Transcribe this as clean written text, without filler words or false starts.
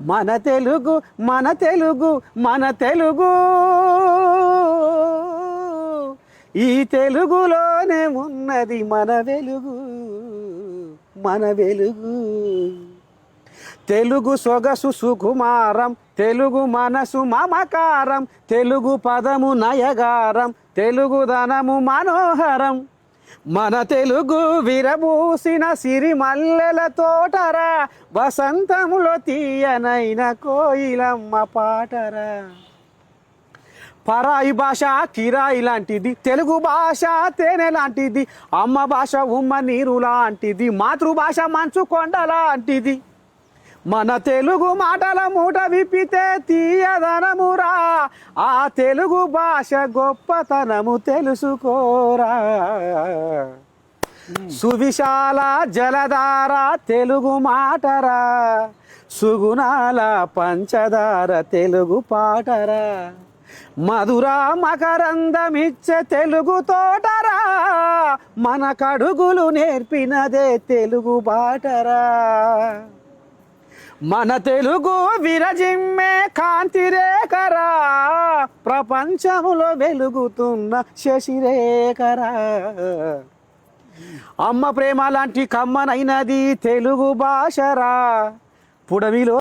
మన తెలుగు మన తెలుగు మన తెలుగు ఈ తెలుగులోనే ఉన్నది మన వెలుగు మన వెలుగు తెలుగు సొగసు సుకుమారం తెలుగు మనసు మమకారం తెలుగు పదము నయగారం తెలుగు ధనము మనోహరం మన తెలుగు విరబూసిన సిరిమల్లెల తోటరా వసంతములో తీయనైన కోయిలమ్మ పాటరా పరాయి భాష కిరాయి లాంటిది తెలుగు భాష తేనె లాంటిది అమ్మ భాష ఉమ్మ నీరు లాంటిది మాతృభాష మంచు కొండ లాంటిది మన తెలుగు మాటల మూట విప్పితే తీయదనమురా ఆ తెలుగు భాష గొప్పతనము తెలుసుకోరా సువిశాల జలధార తెలుగు మాటరా సుగుణాల పంచదార తెలుగు పాటరా మధుర మకరందమిచ్చే తెలుగు తోటరా మన కడుగులు నేర్పినదే తెలుగు బాటరా మన తెలుగు విరజిమ్మే కాంతి రేఖరా ప్రపంచములో వెలుగుతున్న శశిరేఖరా అమ్మ ప్రేమ లాంటి కమ్మనైనది తెలుగు భాషరా పుడమిలో